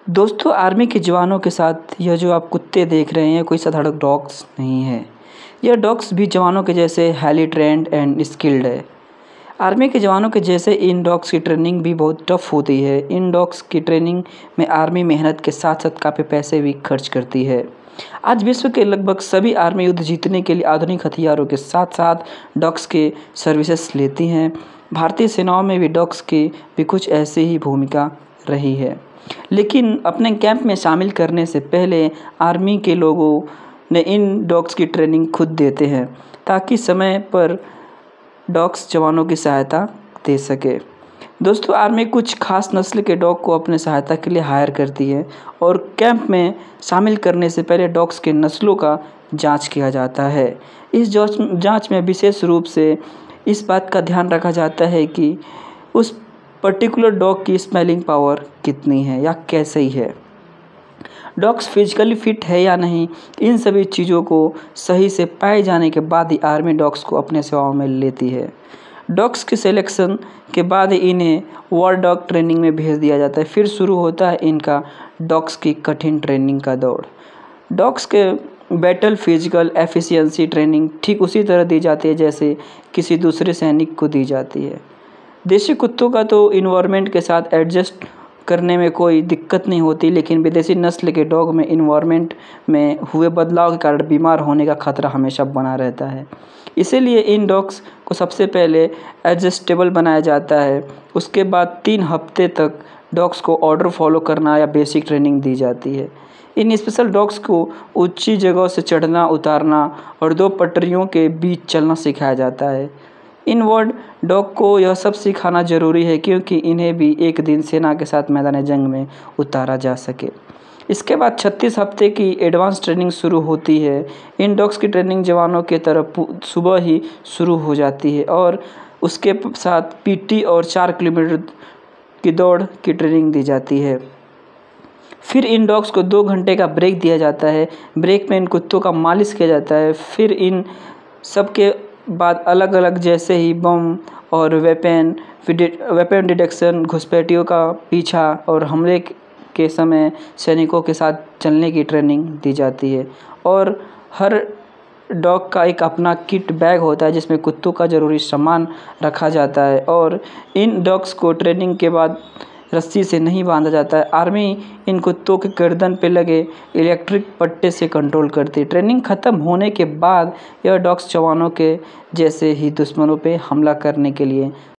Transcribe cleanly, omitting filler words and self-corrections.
दोस्तों आर्मी के जवानों के साथ यह जो आप कुत्ते देख रहे हैं कोई साधारण डॉग्स नहीं है। यह डॉग्स भी जवानों के जैसे हाईली ट्रेंड एंड स्किल्ड है। आर्मी के जवानों के जैसे इन डॉग्स की ट्रेनिंग भी बहुत टफ होती है। इन डॉग्स की ट्रेनिंग में आर्मी मेहनत के साथ साथ काफ़ी पैसे भी खर्च करती है। आज विश्व के लगभग सभी आर्मी युद्ध जीतने के लिए आधुनिक हथियारों के साथ साथ डॉग्स के सर्विसेज लेती हैं। भारतीय सेनाओं में भी डॉग्स की भी कुछ ऐसी ही भूमिका रही है। लेकिन अपने कैंप में शामिल करने से पहले आर्मी के लोगों ने इन डॉग्स की ट्रेनिंग खुद देते हैं ताकि समय पर डॉग्स जवानों की सहायता दे सके। दोस्तों आर्मी कुछ खास नस्ल के डॉग को अपने सहायता के लिए हायर करती है और कैंप में शामिल करने से पहले डॉग्स के नस्लों का जांच किया जाता है। इस जांच में विशेष रूप से इस बात का ध्यान रखा जाता है कि उस पर्टिकुलर डॉग की स्मेलिंग पावर कितनी है या कैसे ही है, डॉग्स फिजिकली फिट है या नहीं। इन सभी चीज़ों को सही से पाए जाने के बाद ही आर्मी डॉग्स को अपने सेवाओं में लेती है। डॉग्स के सिलेक्शन के बाद इन्हें वॉर डॉग ट्रेनिंग में भेज दिया जाता है। फिर शुरू होता है इनका डॉग्स की कठिन ट्रेनिंग का दौर। डॉग्स के बैटल फिजिकल एफिशिएंसी ट्रेनिंग ठीक उसी तरह दी जाती है जैसे किसी दूसरे सैनिक को दी जाती है। देसी कुत्तों का तो इन्वायरमेंट के साथ एडजस्ट करने में कोई दिक्कत नहीं होती, लेकिन विदेशी नस्ल के डॉग में इन्वायरमेंट में हुए बदलाव के कारण बीमार होने का खतरा हमेशा बना रहता है। इसीलिए इन डॉग्स को सबसे पहले एडजस्टेबल बनाया जाता है। उसके बाद 3 हफ्ते तक डॉग्स को ऑर्डर फॉलो करना या बेसिक ट्रेनिंग दी जाती है। इन स्पेशल डॉग्स को ऊंची जगहों से चढ़ना उतारना और 2 पटरियों के बीच चलना सिखाया जाता है। इन वर्ड डॉग को यह सब सिखाना ज़रूरी है क्योंकि इन्हें भी एक दिन सेना के साथ मैदान जंग में उतारा जा सके। इसके बाद 36 हफ्ते की एडवांस ट्रेनिंग शुरू होती है। इन डॉग्स की ट्रेनिंग जवानों की तरफ सुबह ही शुरू हो जाती है और उसके साथ पीटी और 4 किलोमीटर की दौड़ की ट्रेनिंग दी जाती है। फिर इन डॉग्स को 2 घंटे का ब्रेक दिया जाता है। ब्रेक में इन कुत्तों का मालिश किया जाता है। फिर इन सब के बाद अलग अलग जैसे ही बम और वेपन डिटेक्शन, घुसपैठियों का पीछा और हमले के समय सैनिकों के साथ चलने की ट्रेनिंग दी जाती है। और हर डॉग का एक अपना किट बैग होता है जिसमें कुत्तों का ज़रूरी सामान रखा जाता है और इन डॉग्स को ट्रेनिंग के बाद रस्सी से नहीं बांधा जाता है। आर्मी इन कुत्तों के गर्दन पे लगे इलेक्ट्रिक पट्टे से कंट्रोल करती है। ट्रेनिंग ख़त्म होने के बाद यह डॉग्स जवानों के जैसे ही दुश्मनों पे हमला करने के लिए